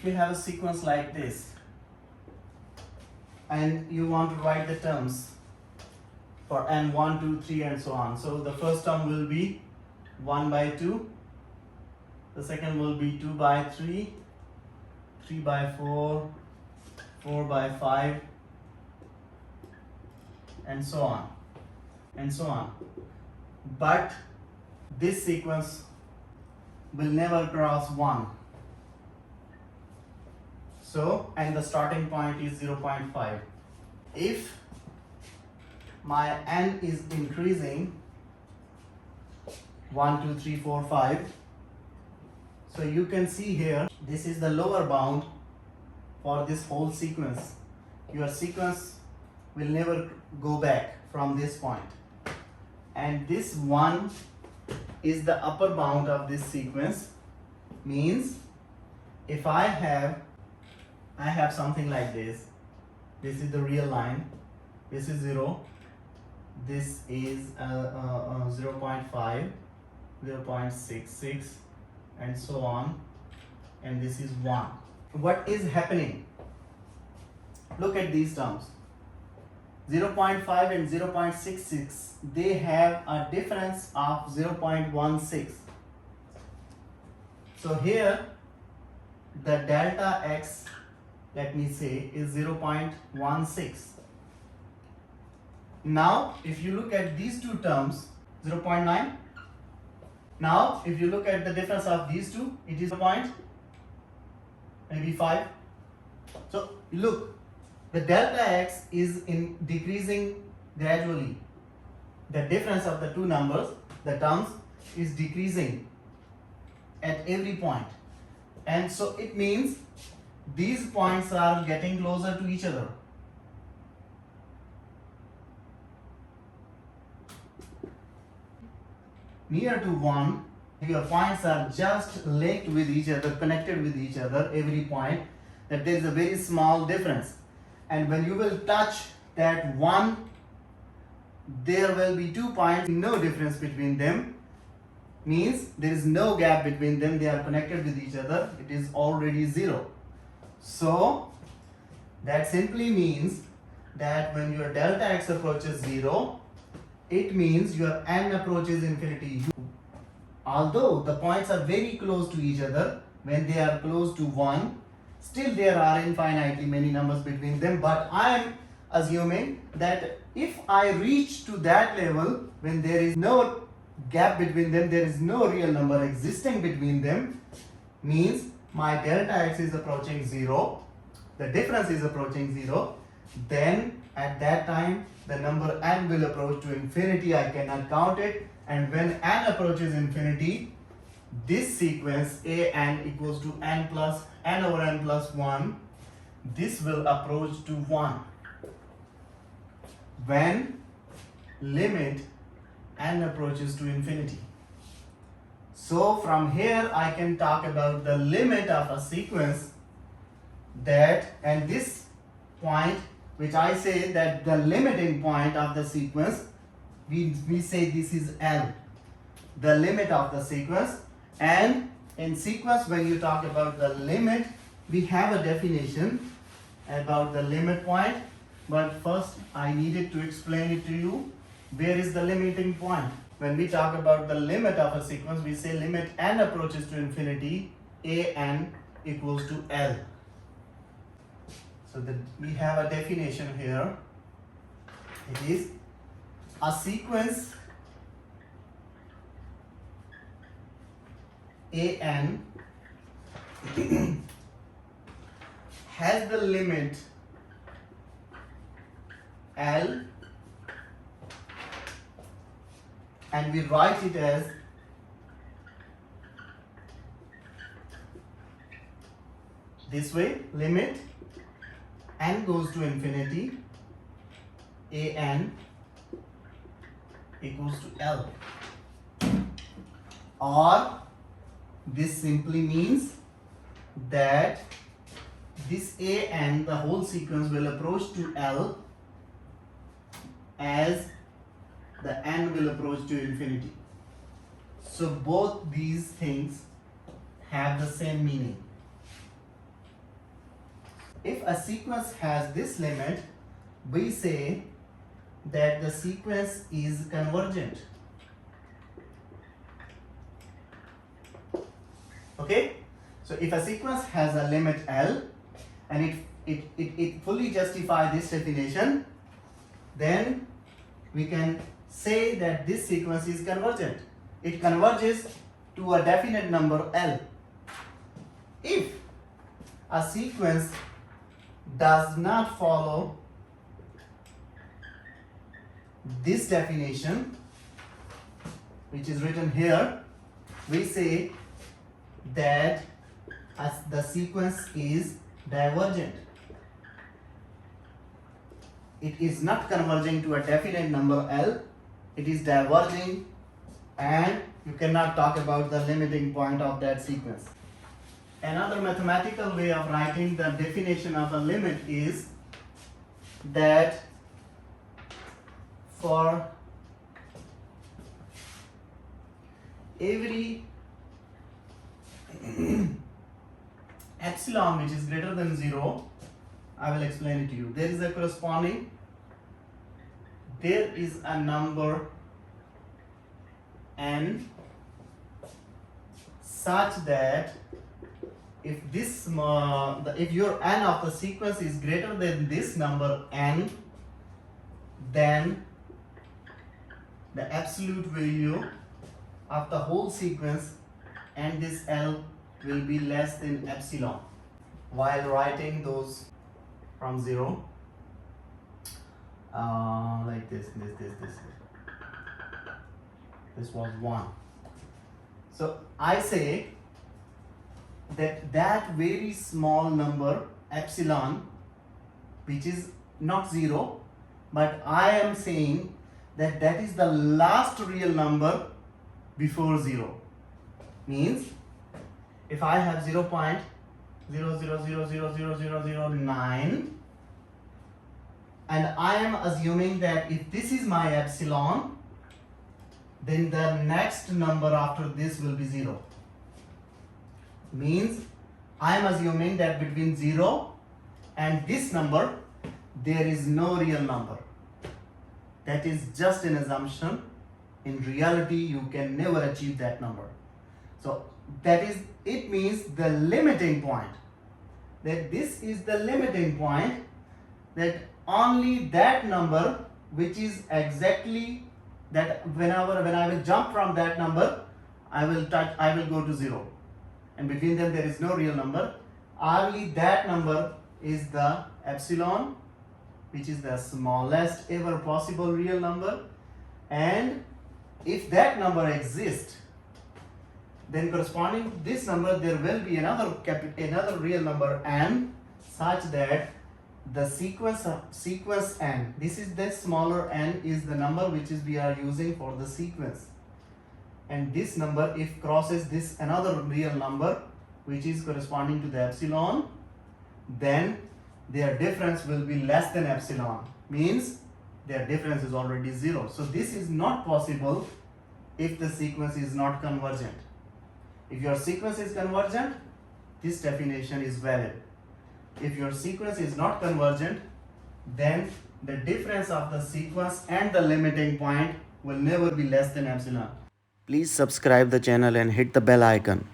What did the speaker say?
we have a sequence like this and you want to write the terms for n 1 2 3 and so on, so the first term will be 1 by 2, the second will be 2 by 3, 3 by 4, 4 by 5, and so on and so on. But this sequence will never cross 1. So, and the starting point is 0.5. If my n is increasing 1 2 3 4 5, so you can see here this is the lower bound for this whole sequence. Your sequence will never go back from this point, and this 1 is the upper bound of this sequence. Means if I have something like this, this is the real line, this is 0, this is 0.5, 0.66 and so on, and this is 1. What is happening? Look at these terms. 0.5 and 0.66, they have a difference of 0.16. So here the delta x, let me say, is 0.16. Now if you look at these two terms, 0.9. Now if you look at the difference of these two, it is a point maybe 5. So look, the delta x is decreasing gradually. The difference of the two numbers, the terms, is decreasing at every point, and so it means these points are getting closer to each other. Near to 1, your points are just linked with each other, connected with each other, every point, that there is a very small difference. And when you will touch that 1, there will be 2 points, no difference between them, means there is no gap between them, they are connected with each other, it is already 0. So that simply means that when your delta x approaches 0, it means your n approaches infinity. Although the points are very close to each other, when they are close to 1, still there are infinitely many numbers between them, but I am assuming that if I reach to that level, when there is no gap between them, there is no real number existing between them, means my delta x is approaching 0, the difference is approaching 0, then at that time the number n will approach to infinity, I cannot count it, and when n approaches infinity, this sequence a n equals to n over n plus 1, this will approach to 1 when limit n approaches to infinity. So from here I can talk about the limit of a sequence, that, and this point which I say that the limiting point of the sequence, we say this is L, the limit of the sequence. And in sequence, when you talk about the limit, we have a definition about the limit point, but first I needed to explain it to you. Where is the limiting point? When we talk about the limit of a sequence, we say limit n approaches to infinity, a n equals to L. So we have a definition here. It is a sequence a n has the limit L, and we write it as this way, limit n goes to infinity, a n equals to L. Or this simply means that this a n, the whole sequence, will approach to L as the n will approach to infinity. So both these things have the same meaning. if a sequence has this limit, we say that the sequence is convergent. Okay, so if a sequence has a limit L and it fully justifies this definition, then we can say that this sequence is convergent. It converges to a definite number L. If a sequence does not follow this definition, which is written here, we say that as the sequence is divergent. It is not converging to a definite number L, it is diverging, and you cannot talk about the limiting point of that sequence. Another mathematical way of writing the definition of a limit is that for every epsilon which is greater than 0, I will explain it to you. There is a corresponding, there is a number n such that if this if your n of the sequence is greater than this number n, then the absolute value of the whole sequence and this L will be less than epsilon. While writing those from 0, like this was 1. So I say that very small number epsilon, which is not 0, but I am saying that is the last real number before 0. Means if I have 0.0000009 and I am assuming that if this is my epsilon, then the next number after this will be 0. Means I am assuming that between 0 and this number there is no real number. That is just an assumption. In reality, you can never achieve that number. So that is, it means the limiting point. That this is the limiting point, that only that number which is exactly that when I will jump from that number, I will go to 0. And between them there is no real number. Only that number is the epsilon, which is the smallest ever possible real number. And if that number exists, then corresponding to this number there will be another real number n, such that the sequence n, this is the smaller n, is the number which is we are using for the sequence, and this number if crosses this another real number which is corresponding to the epsilon, then their difference will be less than epsilon, means their difference is already 0. So this is not possible if the sequence is not convergent. If your sequence is convergent, this definition is valid. If your sequence is not convergent, then the difference of the sequence and the limiting point will never be less than epsilon. Please subscribe the channel and hit the bell icon.